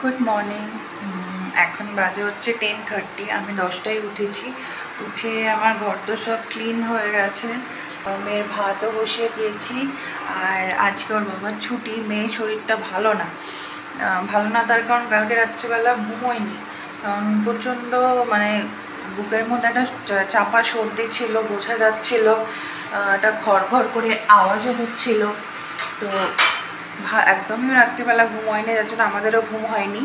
Good morning. এখন বাজে হচ্ছে 10:30। আমি 10টায় উঠেছি। উঠে আমার ঘর তো সব ক্লিন হয়ে গেছে, মেয়ের ভাতও বসিয়ে দিয়েছি। আর আজকে ওর বাবার ছুটি, মেয়ের শরীরটা ভালো না। তার কারণ কালকে রাত্রিবেলা ঘুমোয়নি, কারণ প্রচণ্ড বুকের মধ্যে একটা চাপা সর্দি ছিল, বোঝা যাচ্ছিল, একটা ঘর ঘর করে আওয়াজও হচ্ছিল। তো একদমই রাত্রিবেলা ঘুম হয়নি, যার জন্য আমাদেরও ঘুম হয়নি।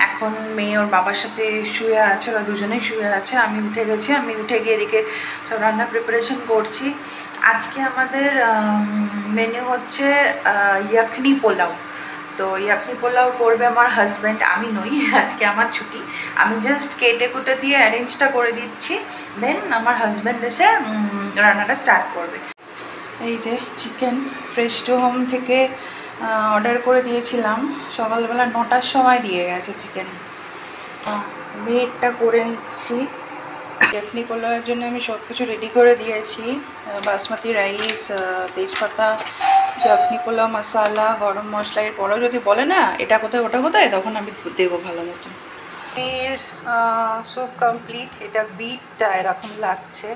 এখন মেয়ে ওর বাবার সাথে শুয়ে আছে, ওরা দুজনেই শুয়ে আছে। আমি উঠে গেছি, আমি উঠে গিয়ে এদিকে সব রান্না প্রিপারেশন করছি। আজকে আমাদের মেনু হচ্ছে ইয়াখনি পোলাও। তো ইয়াখনি পোলাও করবে আমার হাজব্যান্ড, আমি নই। আজকে আমার ছুটি, আমি জাস্ট কেটে কুটে দিয়ে অ্যারেঞ্জটা করে দিচ্ছি, দেন আমার হাজব্যান্ড এসে রান্নাটা স্টার্ট করবে। এই যে চিকেন ফ্রেশ টু হোম থেকে অর্ডার করে দিয়েছিলাম, সকালবেলা 9টার সময় দিয়ে গেছে চিকেন। মেয়েরটা করে নিচ্ছি। ইয়াখনি পোলাওয়ের জন্য আমি সব কিছু রেডি করে দিয়েছি, বাসমতি রাইস, তেজপাতা, ইয়াখনি পোলাও মশলা, গরম মশলা। এরপরেও যদি বলে না এটা কোথায় ওটা কোথায়, তখন আমি দেবো ভালো মতো। মেয়ের সব কমপ্লিট। এটা বিটটা এরকম লাগছে।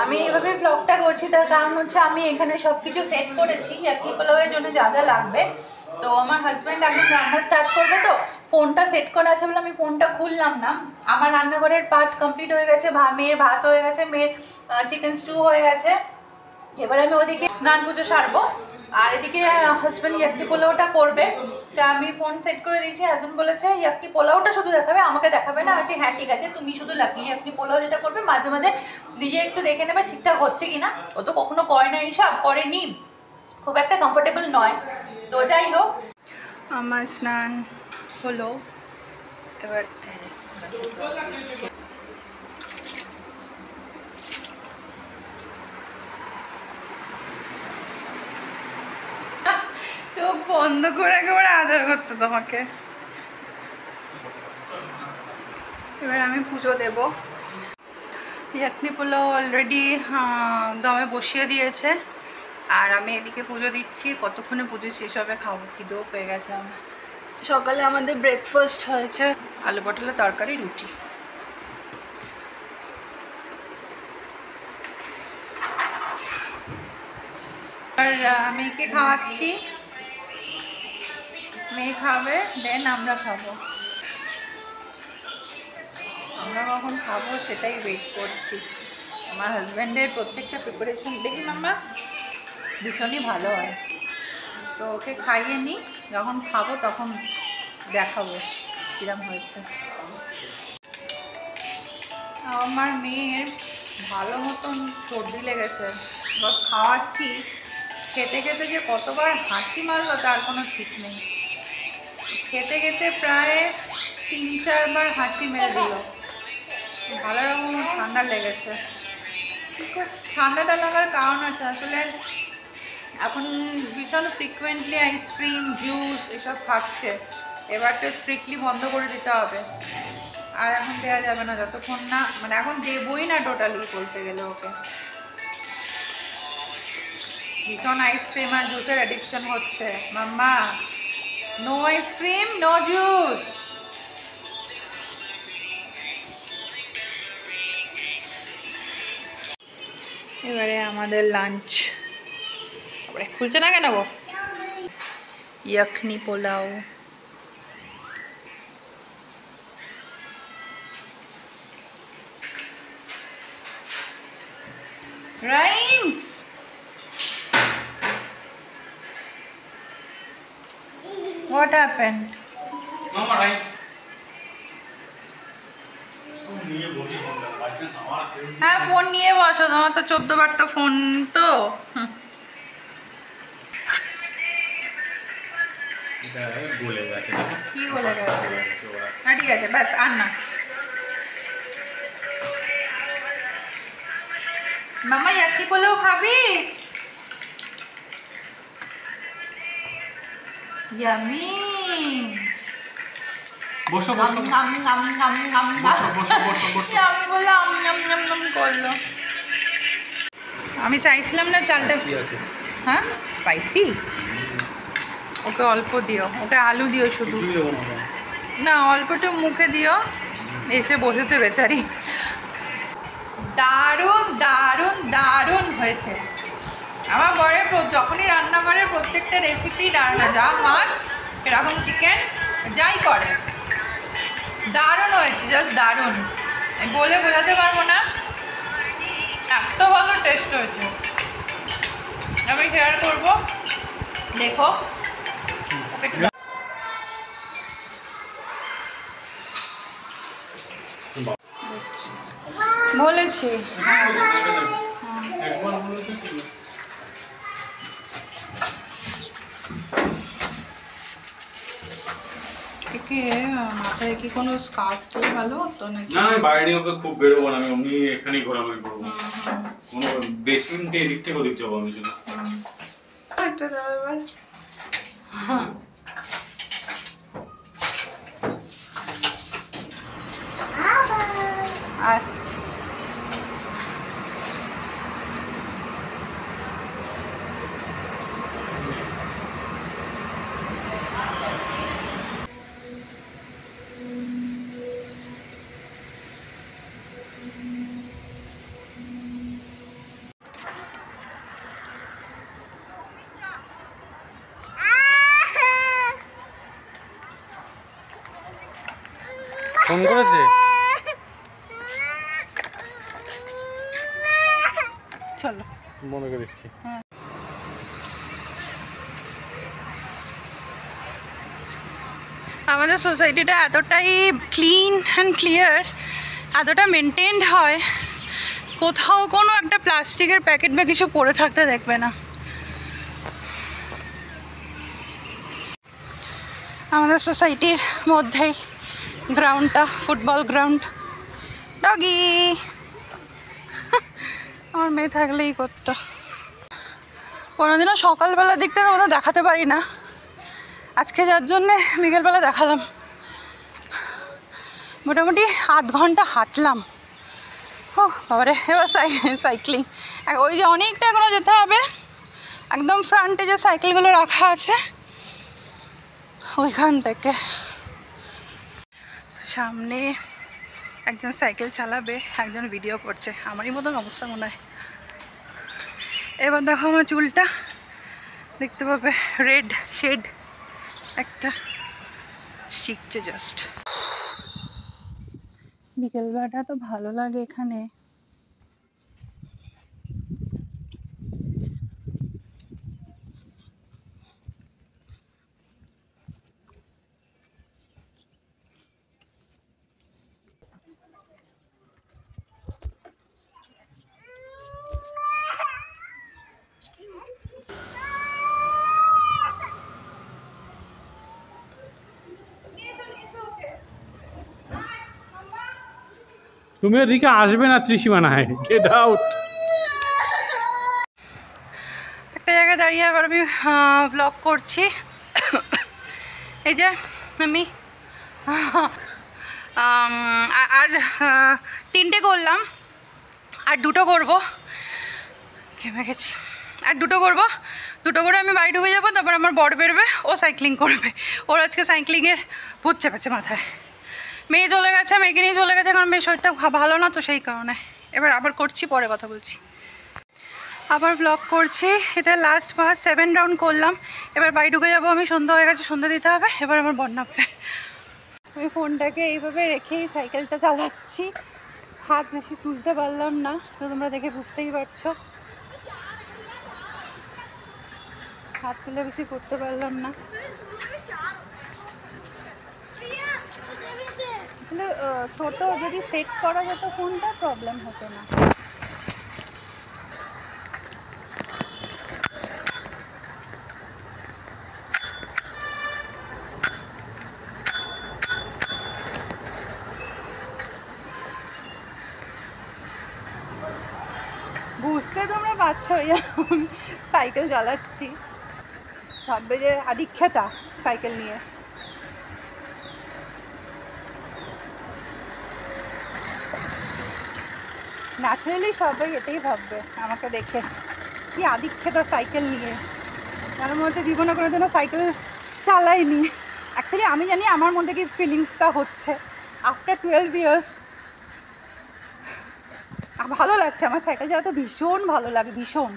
আমি এভাবে ব্লগটা করছি, তার কারণ হচ্ছে আমি এখানে সব কিছু সেট করেছি ইয়াখনি পোলাওয়ের জন্য যা যা লাগবে। তো আমার হাজব্যান্ড আগে রান্না স্টার্ট করবে, তো ফোনটা সেট করা আছে বলে আমি ফোনটা খুললাম না। আমার রান্নাঘরের পার্ট কমপ্লিট হয়ে গেছে, মেয়ের ভাত হয়ে গেছে, মেয়ের চিকেন স্টু হয়ে গেছে। এবার আমি ওদিকে স্নান পুজো সারবো, আর এদিকে হাজব্যান্ড ইয়াখনি পোলাওটা করবে। তা আমি ফোন সেট করে দিয়েছি। হাজব্যান্ড বলেছে ইয়াখনি পোলাওটা শুধু দেখাবে, আমাকে দেখাবে না। আছে হ্যাঁ ঠিক আছে, তুমি শুধু ইয়াখনি পোলাও যেটা করবে মাঝে মাঝে নিজে একটু দেখে নেবে ঠিকঠাক হচ্ছে কিনা। ও তো কখনো করে না, এইসব করেনি, খুব একটা কমফোর্টেবল নয়। তো যাই হোক, আমার স্নান হলো। এবার চোখ বন্ধ করে একেবারে আদর করছে তোমাকে। এবার আমি পুজো দেব। ইয়াখনি পোলাও অলরেডি দমে বসিয়ে দিয়েছে, আর আমি এদিকে পুজো দিচ্ছি। কতক্ষণে পুজো শেষ হবে, খাবো, খিদেও পেয়ে গেছে আমার। সকালে আমাদের ব্রেকফাস্ট হয়েছে আলু পটলের তরকারি, রুটি। আর মেয়েকে খাওয়াচ্ছি, মেয়ে খাবে, দেন আমরা খাবো। আমরা কখন খাবো সেটাই ওয়েট করছি। আমার হাজব্যান্ডের প্রত্যেকটা প্রিপারেশন দেখি মাম্মা ভীষণই ভালো হয়। তো ওকে খাইয়ে নিই, যখন খাবো তখন দেখাবো কিরম হয়েছে। আমার মেয়ের ভালো মতন সর্দি লেগেছে, এবার খাওয়াচ্ছি, খেতে খেতে যে কতবার হাঁচি মারলো তার কোনো ঠিক নেই। খেতে খেতে প্রায় 3-4 বার হাঁচি মেরে দিল। ভালো রকম ঠান্ডা লেগেছে। ঠান্ডাটা লাগার কারণ আছে আসলে, এখন ভীষণ ফ্রিকুয়েন্টলি আইসক্রিম, জুস এসব খাচ্ছে। এবার তো স্ট্রিক্টলি বন্ধ করে দিতে হবে, আর এখন দেওয়া যাবে না যতক্ষণ না, এখন দেবই না টোটালি বলতে গেলে। ওকে ভীষণ আইসক্রিম আর জুসের অ্যাডিকশন হচ্ছে। Mama no ice cream, no juice. এবারে আমাদের লাঞ্চ। খুলছে না কেন গো? Yakhni pulao, rhymes. What happened? Mama, rice. হ্যাঁ ফোন নিয়ে বসো, তোমার তো 14 বার তো ফোন। তো গলে গেছে, কি বলে গেছে? না ঠিক আছে, ব্যাস আর না। মামা ইয়াখনি পোলাও খাবি? ইয়ামি। বসো বসো আমি বললাম করলো। আমি চাইছিলাম না চালটা। হ্যাঁ স্পাইসি। ওকে অল্প দিও, ওকে আলু দিও শুধু, কিছুই দেবো না। না অল্পটা মুখে দিও। এসে বসেছে বেচারি। দারুণ দারুণ দারুণ হয়েছে। আমার বরের যখনই রান্না করে প্রত্যেকটা রেসিপি দারুণ, যা মাছ এরকম চিকেন যাই করে দারুণ হয়েছে, জাস্ট দারুণ, আমি বলে বোঝাতে পারবো না, এত ভালো টেস্ট হয়েছে। আমি শেয়ার করবো, দেখো। ওকে একটু বলেছি একবার বলেছে ছিল। একে মাথায় কি কোনো স্কার্ফ তো ভালো হতো নাকি? না আমি বাইরে ওকে খুব বেরোবো না, আমি অমনি এখানেই ঘোরাঘুরি করবো। কোনো বেসমেন্টে এদিক থেকে ওদিক যাবো আমি শুধু। একটা দাও এবার। আর ফোন করেছে? চলো মনে করে দিচ্ছি। আমাদের সোসাইটিটা এতটাই ক্লিন অ্যান্ড ক্লিয়ার, এতটা মেনটেন্ড হয়, কোথাও কোনো একটা প্লাস্টিকের প্যাকেট বা কিছু পড়ে থাকতে দেখবে না। আমাদের সোসাইটির মধ্যেই গ্রাউন্ডটা, ফুটবল গ্রাউন্ড। ডগি আমার মেয়ে থাকলেই করতো। কোনোদিনও সকালবেলার দিকটা আমরা দেখাতে পারি না, আজকে যার জন্যে বিকেলবেলা দেখালাম। মোটামুটি 8 ঘন্টা হাঁটলাম। ও বাবারে, এবার সাইক্লিং। ওই যে অনেকটা এখনো যেতে হবে, একদম ফ্রন্টে যে সাইকেলগুলো রাখা আছে ওইখান থেকে। সামনে একজন সাইকেল চালাবে, একজন ভিডিও করছে, আমারই মতন অবস্থা মনে হয়। এবার দেখো আমার চুলটা, দেখতে পাবে রেড শেড একটা শিখছে জাস্ট। বিকেলবেলাটা তো ভালো লাগে এখানে। তুমি এদিকে আসবে না ত্রিসীমানায়, গেট আউট। একটা জায়গায় দাঁড়িয়ে আবার আমি ব্লগ করছি। এই যে আমি আর 3টে করলাম, আর 2টো করবো, ঘেমে গেছি। আর 2টো করবো, 2টো করে আমি বাড়ি ঢুকে যাবো। তারপর আমার বর বেরোবে, ও সাইক্লিং করবে। ওর আজকে সাইক্লিংয়ের ভূত চেপেছে মাথায়। মেয়ে চলে গেছে, মেয়েকে নিয়ে চলে গেছে, কারণ মেয়ের শরীরটা ভালো না তো সেই কারণে। এবার আবার করছি, পরে কথা বলছি। আবার ব্লগ করছি, এটা লাস্ট 7 রাউন্ড করলাম। এবার বাড়ি ঢুকে যাবো আমি, সন্ধ্যা হয়ে গেছে, সন্ধ্যা দিতে হবে। এবার আমার বর নামবে। আমি ফোনটাকে এইভাবে রেখেই সাইকেলটা চালাচ্ছি, হাত বেশি তুলতে পারলাম না, তো তোমরা দেখে বুঝতেই পারছো। হাত তুলে বেশি করতে পারলাম না। আসলে ছোট যদি সেট করা যেত ফোনটা, প্রবলেম হতো না। বুঝতে তোমরা পারছোই, সাইকেল চালাচ্ছি, ভাববে যে আদিক্ষেতা সাইকেল নিয়ে। ন্যাচারালি সবাই এটাই ভাববে আমাকে দেখে, কি আদিক্ষেতা সাইকেল নিয়ে। তার মধ্যে জীবনে কোনোদিনও সাইকেল চালাইনি। অ্যাকচুয়ালি আমি জানি আমার মধ্যে কি ফিলিংসটা হচ্ছে আফটার 12 ইয়ার্স। ভালো লাগছে, আমার সাইকেল চালাতে ভীষণ ভালো লাগে, ভীষণ।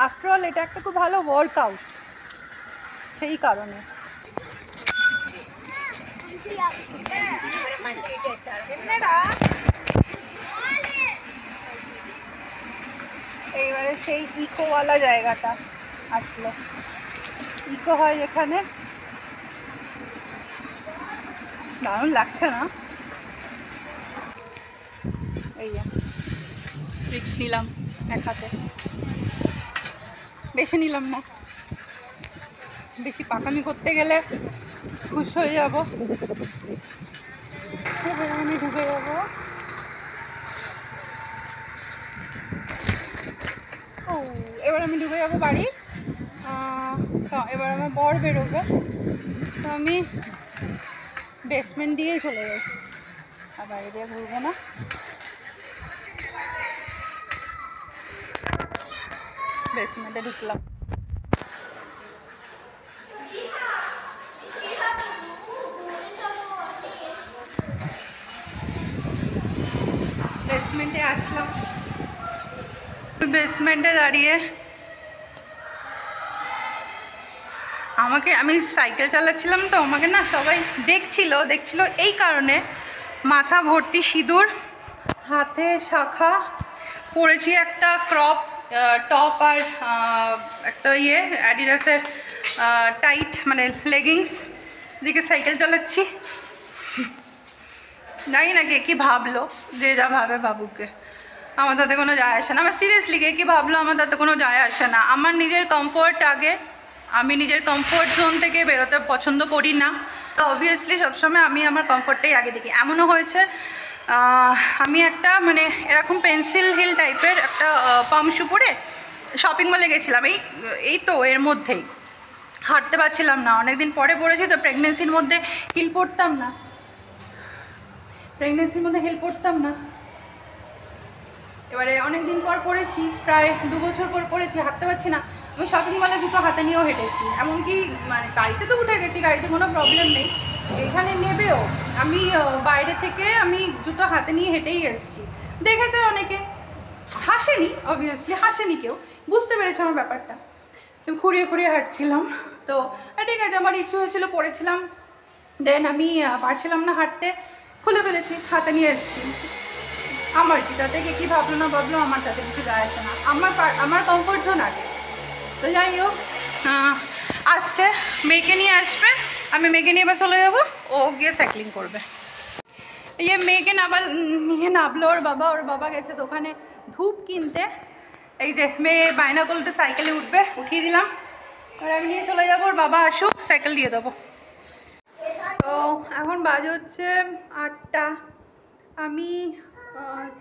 আফটারঅল এটা একটা খুব ভালো ওয়ার্কআউট, সেই কারণে। এইবারে সেই ইকোওয়ালা জায়গাটা আসলো, ইকো হয় এখানে, দারুণ লাগছে না? এই যে রিক্স নিলাম এক হাতে, বেশি নিলাম না, বেশি পাকামি করতে গেলে খুশ হয়ে যাব। এবার আমি ঢুকে যাবো। ও এবার আমি ঢুকে যাবো বাড়ি। তো এবার আমার বর বেরোবে, তো আমি বেসমেন্ট দিয়েই চলে যাই, আর বাইরে দিয়ে ঘুরবো না। বেসমেন্টে ঢুকলাম। বেসমেন্টে আসলাম, বেসমেন্টে দাঁড়িয়ে আমি সাইকেল চালাচ্ছিলাম, তো আমাকে না সবাই দেখছিল এই কারণে, মাথা ভর্তি সিঁদুর, হাতে শাখা, পরেছি একটা ক্রপ টপ আর একটা অ্যাডিডাসের টাইট মানে লেগিংস, দিকে সাইকেল চালাচ্ছি। জানি না কে কী ভাবলো, যে যা ভাবে ভাবুকে, আমার তাতে কোনো যায় আসে না। আমার সিরিয়াসলি কে কী ভাবলো আমার তাতে কোনো যায় আসে না। আমার নিজের কমফোর্ট আগে, আমি নিজের কমফোর্ট জোন থেকে বেরোতে পছন্দ করি না। তো অবভিয়াসলি সবসময় আমি আমার কমফোর্টটাই আগে দেখি। এমনও হয়েছে আমি একটা মানে এরকম পেন্সিল হিল টাইপের একটা পাম্প শু পরে শপিং মলে গেছিলাম, এই তো এর মধ্যেই, হাঁটতে পারছিলাম না, অনেকদিন পরে পড়েছি তো, প্রেগনেন্সির মধ্যে হিল পরতাম না, এবারে অনেক দিন পর পড়েছি, প্রায় 2 বছর পর পড়েছি, হাঁটতে পারছি না। আমি শপিং মলে জুতো হাতে নিয়েও হেঁটেছি, এমনকি মানে গাড়িতে তো উঠে গেছি, গাড়িতে কোনো প্রবলেম নেই, এখানে নেবেও আমি বাইরে থেকে আমি জুতো হাতে নিয়ে হেঁটেই এসেছি। দেখেছে অনেকে, হাসেনি, অবভিয়াসলি হাসেনি কেউ, বুঝতে পেরেছে আমার ব্যাপারটা। খুঁড়িয়ে হাঁটছিলাম, তো ঠিক আছে, আমার ইচ্ছে হয়েছিল, পড়েছিলাম, দেন আমি পারছিলাম না হাঁটতে, খুলে ফেলেছি, হাতে নিয়ে এসেছি। আমার কি তাতে কী ভাবলো না ভাবলো, আমার তাতে কিছু যায় আসে না, আমার কমফোর্ট জোন আগে। তো যাই হোক, আসছে, মেয়েকে নিয়ে আসবে, আমি মেয়েকে নিয়ে এবার চলে যাবো, ও গিয়ে সাইক্লিং করবে। এই যে মেয়েকে নিয়ে নামলো ওর বাবা গেছে দোকানে ধূপ কিনতে। এই যে মেয়ে বায়না করলে তো সাইকেলে উঠবে, উঠিয়ে দিলাম, এবার আমি নিয়ে চলে যাবো, ওর বাবা আসুক, সাইকেল দিয়ে দেবো। তো এখন বাজে হচ্ছে 8টা, আমি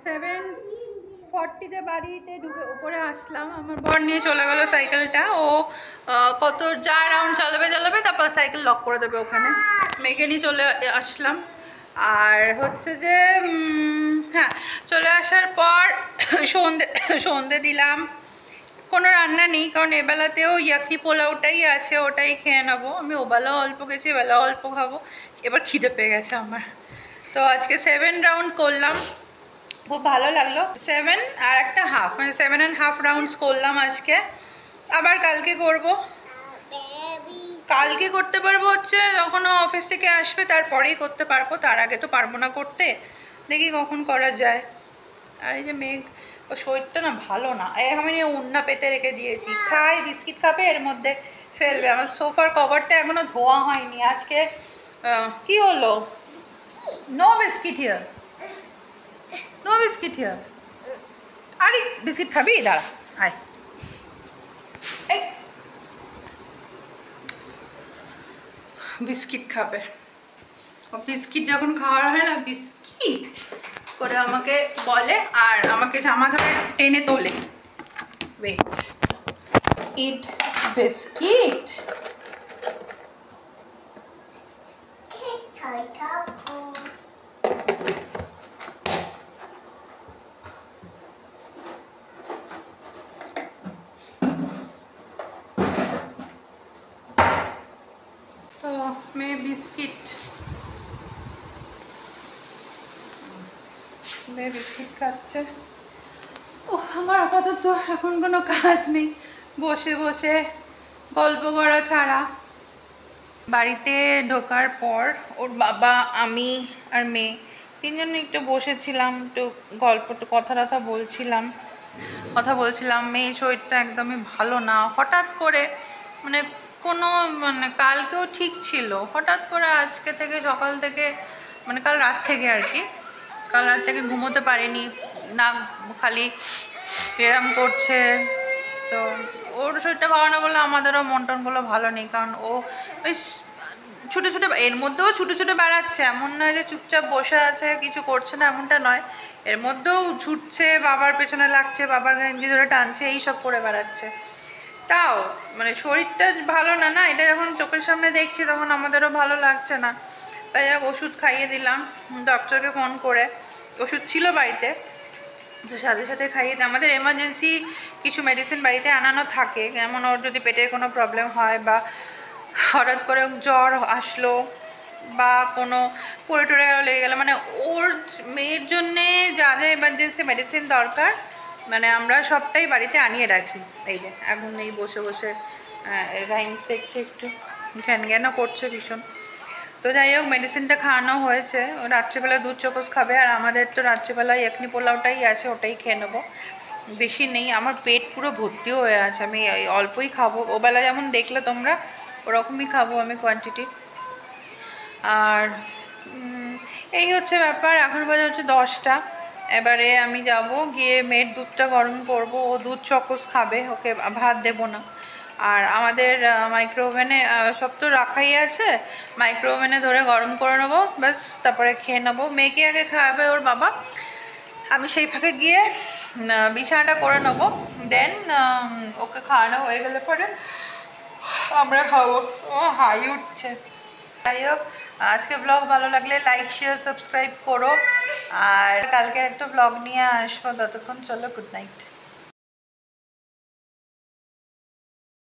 7:40-তে বাড়িতে ঢুকে উপরে আসলাম, আমার বর নিয়ে চলে গেল সাইকেলটা, ও কত যা রাউন্ড চালাবে, তারপর সাইকেল লক করে দেবে ওখানে। মেয়েকে নিয়ে চলে আসলাম, আর হচ্ছে যে হ্যাঁ, চলে আসার পর সন্ধে দিলাম, কোনো রান্না নেই, কারণ এবেলাতেও ইয়াকনি পোলাওটাই আছে, ওটাই খেয়ে নেবো। আমি ওবেলাও অল্প গেছি, এবেলাও অল্প খাবো, এবার খিদে পেয়ে গেছে আমার। তো আজকে 7 রাউন্ড করলাম, খুব ভালো লাগলো। 7 আর একটা হাফ, মানে 7.5 রাউন্ডস করলাম আজকে, আবার কালকে করব। কালকে করতে পারবো হচ্ছে যখন ও অফিস থেকে আসবে তারপরেই করতে পারবো, তার আগে তো পারবো না করতে, দেখি কখন করা যায়। আর এই যে মেঘ, ও শরীরটা না ভালো না, আমি নিয়ে উন্না পেতে রেখে দিয়েছি, খাই বিস্কিট খাবে, এর মধ্যে ফেলবে। আমার সোফার কভারটা এখনো ধোয়া হয়নি, আজকে কি হলো, নো বিস্কিট হিয়ার, আরে বিস্কিট খাবি, দাঁড়া আয়, এই বিস্কিট খাবে, ও বিস্কিট যখন খাওয়ার হয় না, বিস্কিট করে আমাকে বলে, আর আমাকে জামা ধরে টেনে তোলে, ওয়েট ইট বিস্কিট। বিস্কিট, বিস্কিট খাচ্ছে। ও আমার আপাতত এখন কোনো কাজ নেই, বসে বসে গল্প করা ছাড়া। বাড়িতে ঢোকার পর ওর বাবা, আমি আর মেয়ে তিনজনে একটু বসেছিলাম, একটু গল্প, একটু কথা বলছিলাম। মেয়ের শরীরটা একদমই ভালো না, হঠাৎ করে মানে কোনো মানে কালকেও ঠিক ছিল, হঠাৎ করে আজকে থেকে সকাল থেকে মানে কাল রাত থেকে আর কি, কাল রাত থেকে ঘুমোতে পারিনি, নাক খালি এরম করছে। তো ওর শরীরটা ভালো না বলে আমাদেরও মন টনগুলো ভালো নেই, কারণ ও বেশ ছুটে ছুটে, এর মধ্যেও ছুটে ছুটে বেড়াচ্ছে, এমন নয় যে চুপচাপ বসে আছে কিছু করছে না, এমনটা নয়, এর মধ্যেও ছুটছে, বাবার পেছনে লাগছে, বাবার গেঞ্জি ধরে টানছে, এইসব করে বেড়াচ্ছে। তাও মানে শরীরটা ভালো না, না এটা যখন চোখের সামনে দেখছি তখন আমাদেরও ভালো লাগছে না। তাই ওষুধ খাইয়ে দিলাম, ডক্টরকে ফোন করে, ওষুধ ছিল বাড়িতে, তো সাথে সাথে খাইয়ে দিই। আমাদের এমার্জেন্সি কিছু মেডিসিন বাড়িতে আনানো থাকে, যেমন ওর যদি পেটের কোনো প্রবলেম হয় বা হঠাৎ করে জ্বর আসলো বা কোনো পড়ে টরে লেগে গেলো, মানে ওর মেয়ের জন্যে যা যা এমার্জেন্সি মেডিসিন দরকার মানে আমরা সবটাই বাড়িতে আনিয়ে রাখি। এই যে এখন এই বসে বসে রাইমস দেখছে, একটু জ্ঞানও করছে ভীষণ। তো যাই হোক মেডিসিনটা খাওয়ানো হয়েছে, রাত্রিবেলা দুধ চকোস খাবে, আর আমাদের তো রাত্রিবেলায় এখনি পোলাওটাই আছে, ওটাই খেয়ে নেবো, বেশি নেই। আমার পেট পুরো ভর্তিও হয়ে আছে, আমি অল্পই খাবো, ওবেলা যেমন দেখলে তোমরা ওরকমই খাবো আমি কোয়ান্টিটি। আর এই হচ্ছে ব্যাপার। এখন বাজে হচ্ছে 10টা, এবারে আমি যাব গিয়ে মেয়ের দুধটা গরম করব, ও দুধ চকোস খাবে, ওকে ভাত দেবো না। আর আমাদের মাইক্রো ওভেনে সব তো রাখাই আছে, মাইক্রো ওভেনে ধরে গরম করে নেবো, ব্যাস তারপরে খেয়ে নেবো। মেয়েকে আগে খাওয়াবে ওর বাবা, আমি সেই ফাঁকে গিয়ে বিছানাটা করে নেবো, দেন ওকে খাওয়ানো হয়ে গেলে পরে আমরা খাবো। ও হাই উঠছে। যাই হোক, আজকে ব্লগ ভালো লাগলে লাইক শেয়ার সাবস্ক্রাইব করো, আর কালকে একটা ব্লগ নিয়ে আসবো। ততক্ষণ চলো, গুড নাইট।